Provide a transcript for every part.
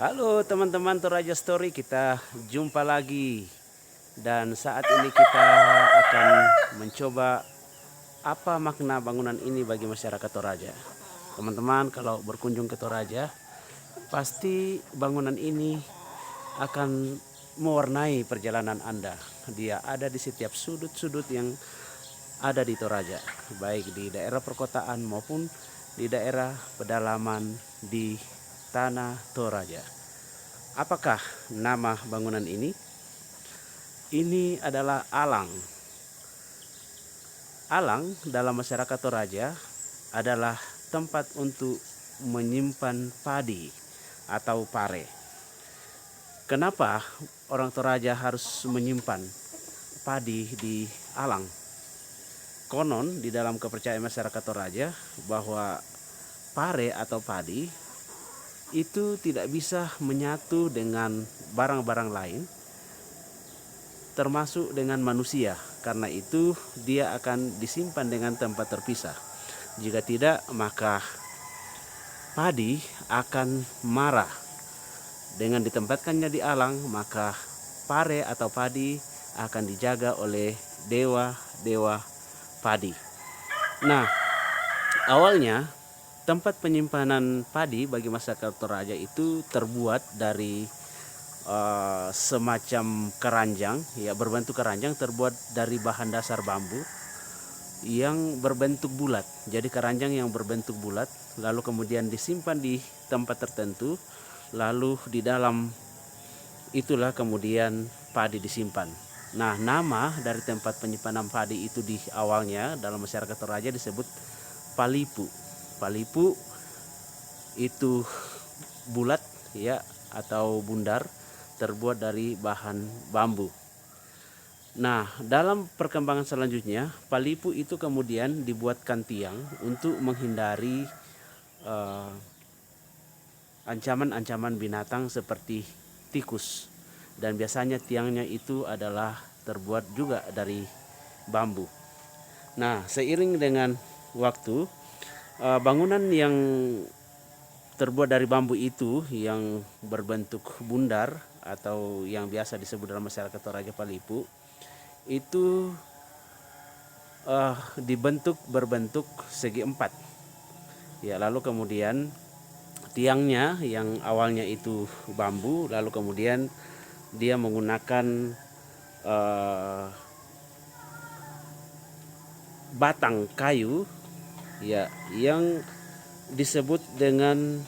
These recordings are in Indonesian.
Halo teman-teman Toraja Story, kita jumpa lagi. Dan saat ini kita akan mencoba apa makna bangunan ini bagi masyarakat Toraja. Teman-teman kalau berkunjung ke Toraja, pasti bangunan ini akan mewarnai perjalanan Anda. Dia ada di setiap sudut-sudut yang ada di Toraja, baik di daerah perkotaan maupun di daerah pedalaman di Tanah Toraja. Apakah nama bangunan ini? Ini adalah alang. Alang dalam masyarakat Toraja adalah tempat untuk menyimpan padi atau pare. Kenapa orang Toraja harus menyimpan padi di alang? Konon di dalam kepercayaan masyarakat Toraja bahwa pare atau padi itu tidak bisa menyatu dengan barang-barang lain termasuk dengan manusia. Karena itu dia akan disimpan dengan tempat terpisah. Jika tidak, maka padi akan marah. Dengan ditempatkannya di alang, maka pare atau padi akan dijaga oleh dewa-dewa padi. Nah, awalnya tempat penyimpanan padi bagi masyarakat Toraja itu terbuat dari semacam keranjang, ya berbentuk keranjang terbuat dari bahan dasar bambu yang berbentuk bulat. Jadi keranjang yang berbentuk bulat, lalu kemudian disimpan di tempat tertentu, lalu di dalam itulah kemudian padi disimpan. Nah, nama dari tempat penyimpanan padi itu di awalnya dalam masyarakat Toraja disebut Palipu. Palipu itu bulat ya atau bundar terbuat dari bahan bambu. Nah, dalam perkembangan selanjutnya Palipu itu kemudian dibuatkan tiang untuk menghindari ancaman-ancaman binatang seperti tikus. Dan biasanya tiangnya itu adalah terbuat juga dari bambu. Nah, seiring dengan waktu, bangunan yang terbuat dari bambu itu yang berbentuk bundar atau yang biasa disebut dalam masyarakat Toraja Palipu itu berbentuk segi empat. Ya, lalu kemudian tiangnya yang awalnya itu bambu, lalu kemudian dia menggunakan batang kayu ya yang disebut dengan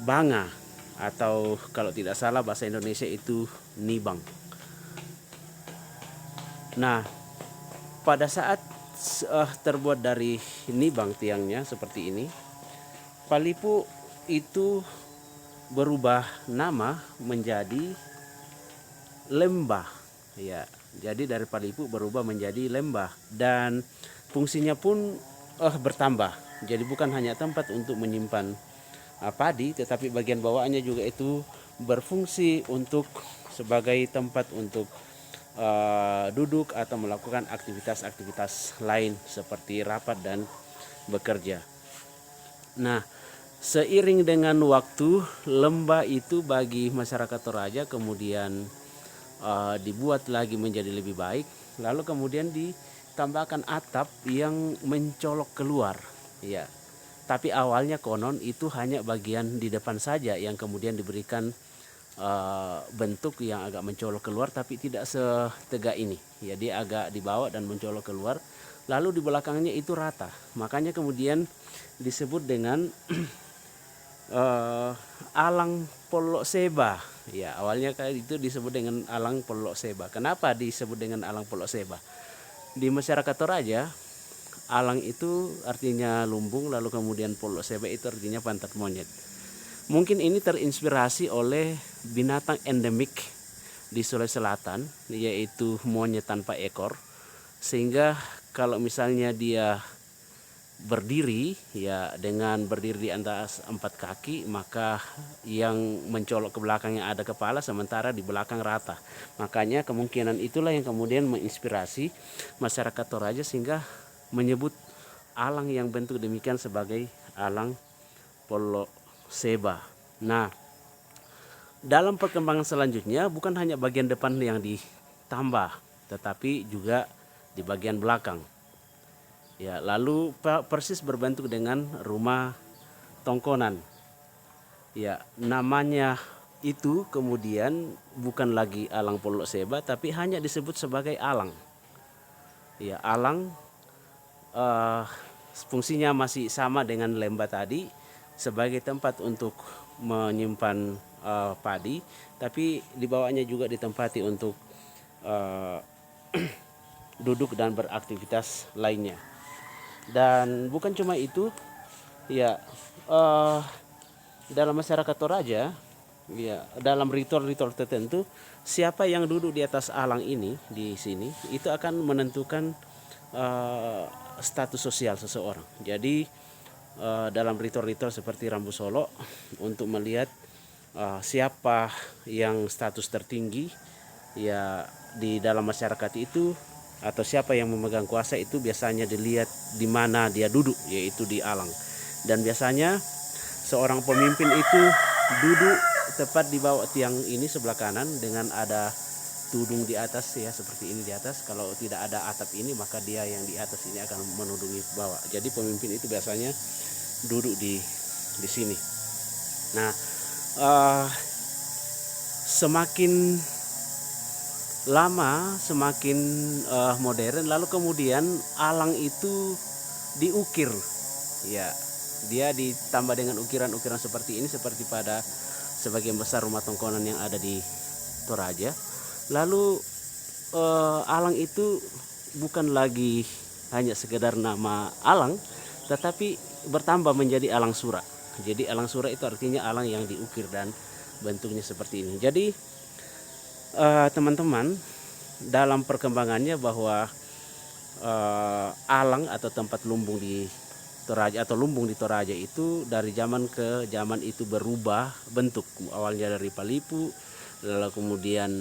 banga atau kalau tidak salah bahasa Indonesia itu nibang. Nah, pada saat terbuat dari nibang tiangnya seperti ini, Palipu itu berubah nama menjadi lembah. Ya, jadi dari Palipu berubah menjadi lembah dan fungsinya pun bertambah. Jadi bukan hanya tempat untuk menyimpan padi, tetapi bagian bawaannya juga itu berfungsi untuk sebagai tempat untuk duduk atau melakukan aktivitas-aktivitas lain seperti rapat dan bekerja. Nah, seiring dengan waktu, lembah itu bagi masyarakat Toraja kemudian dibuat lagi menjadi lebih baik, lalu kemudian ditambahkan atap yang mencolok keluar. Ya, tapi awalnya konon itu hanya bagian di depan saja yang kemudian diberikan bentuk yang agak mencolok keluar, tapi tidak setegak ini. Ya, dia agak dibawa dan mencolok keluar. Lalu di belakangnya itu rata. Makanya kemudian disebut dengan alang Polok Seba. Ya, awalnya itu disebut dengan alang Polok Seba. Kenapa disebut dengan alang Polok Seba? Di masyarakat Toraja, alang itu artinya lumbung, lalu kemudian Polok Seba itu artinya pantat monyet. Mungkin ini terinspirasi oleh binatang endemik di Sulawesi Selatan, yaitu monyet tanpa ekor. Sehingga kalau misalnya dia berdiri, ya dengan berdiri di atas 4 kaki, maka yang mencolok ke belakangnya ada kepala, sementara di belakang rata. Makanya kemungkinan itulah yang kemudian menginspirasi masyarakat Toraja sehingga menyebut alang yang bentuk demikian sebagai alang Polok Seba. Nah, dalam perkembangan selanjutnya bukan hanya bagian depan yang ditambah, tetapi juga di bagian belakang. Ya, lalu persis berbentuk dengan rumah tongkonan. Ya, namanya itu kemudian bukan lagi alang Polok Seba, tapi hanya disebut sebagai alang. Ya, alang fungsinya masih sama dengan lembah tadi sebagai tempat untuk menyimpan padi, tapi di bawahnya juga ditempati untuk duduk dan beraktivitas lainnya. Dan bukan cuma itu, ya dalam masyarakat Toraja, ya dalam ritual-ritual tertentu, siapa yang duduk di atas alang ini di sini itu akan menentukan status sosial seseorang. Jadi dalam ritual-ritual seperti Rambu Solo untuk melihat siapa yang status tertinggi ya di dalam masyarakat itu, atau siapa yang memegang kuasa itu biasanya dilihat di mana dia duduk, yaitu di alang. Dan biasanya seorang pemimpin itu duduk tepat di bawah tiang ini sebelah kanan dengan ada tudung di atas, ya seperti ini di atas. Kalau tidak ada atap ini maka dia yang di atas ini akan menudungi bawah. Jadi pemimpin itu biasanya duduk di sini. Nah, semakin lama semakin modern, lalu kemudian alang itu diukir, ya dia ditambah dengan ukiran-ukiran seperti ini, seperti pada sebagian besar rumah tongkonan yang ada di Toraja. Lalu alang itu bukan lagi hanya sekedar nama alang, tetapi bertambah menjadi alang sura. Jadi alang sura itu artinya alang yang diukir dan bentuknya seperti ini. Jadi teman-teman, dalam perkembangannya bahwa alang atau tempat lumbung di Toraja atau lumbung di Toraja itu dari zaman ke zaman itu berubah bentuk. Awalnya dari palipu, lalu kemudian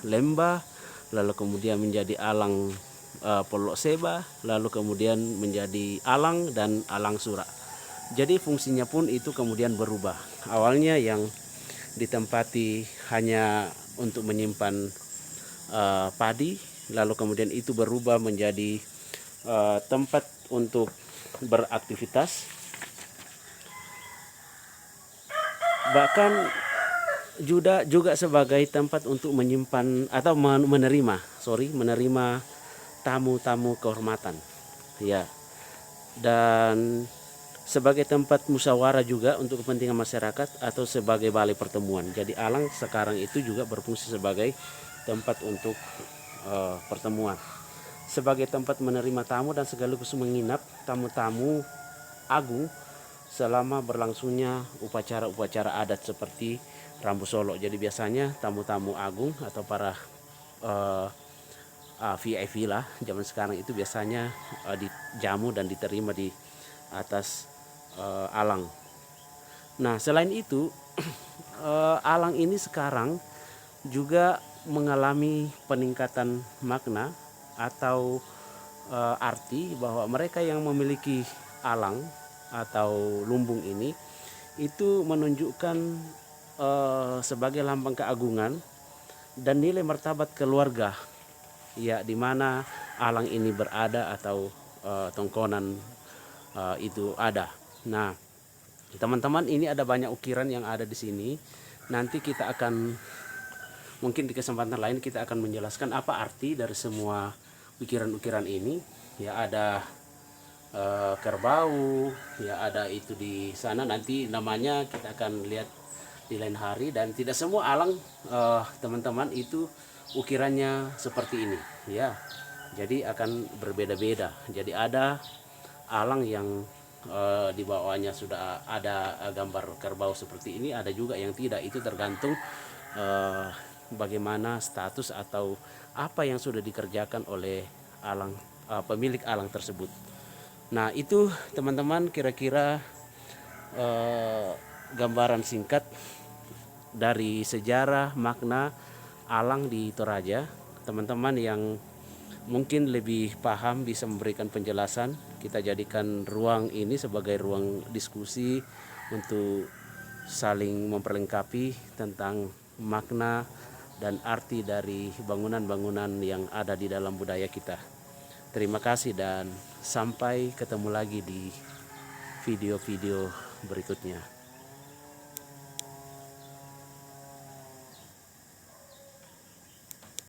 lembah, lalu kemudian menjadi alang Polok Seba, lalu kemudian menjadi alang dan alang sura. Jadi fungsinya pun itu kemudian berubah. Awalnya yang ditempati hanya untuk menyimpan padi, lalu kemudian itu berubah menjadi tempat untuk beraktivitas, bahkan juga sebagai tempat untuk menyimpan atau menerima tamu-tamu kehormatan, ya, dan sebagai tempat musyawarah juga untuk kepentingan masyarakat atau sebagai balai pertemuan. Jadi alang sekarang itu juga berfungsi sebagai tempat untuk pertemuan, sebagai tempat menerima tamu dan sekaligus menginap tamu-tamu agung selama berlangsungnya upacara-upacara adat seperti Rambu Solo. Jadi biasanya tamu-tamu agung atau para VIP lah zaman sekarang itu biasanya dijamu dan diterima di atas alang. Nah, selain itu alang ini sekarang juga mengalami peningkatan makna atau arti, bahwa mereka yang memiliki alang atau lumbung ini itu menunjukkan sebagai lambang keagungan dan nilai martabat keluarga, ya, di mana alang ini berada atau tongkonan itu ada. Nah, teman-teman, ini ada banyak ukiran yang ada di sini. Nanti kita akan, mungkin di kesempatan lain kita akan menjelaskan apa arti dari semua ukiran-ukiran ini. Ya, ada kerbau, ya ada itu di sana. Nanti namanya kita akan lihat di lain hari. Dan tidak semua alang teman-teman itu ukirannya seperti ini, ya. Jadi akan berbeda-beda. Jadi ada alang yang di bawahnya sudah ada gambar kerbau seperti ini, ada juga yang tidak. Itu tergantung bagaimana status atau apa yang sudah dikerjakan oleh alang pemilik alang tersebut. Nah, itu teman-teman kira-kira gambaran singkat dari sejarah makna alang di Toraja. Teman-teman yang mungkin lebih paham bisa memberikan penjelasan. Kita jadikan ruang ini sebagai ruang diskusi untuk saling memperlengkapi tentang makna dan arti dari bangunan-bangunan yang ada di dalam budaya kita. Terima kasih dan sampai ketemu lagi di video-video berikutnya.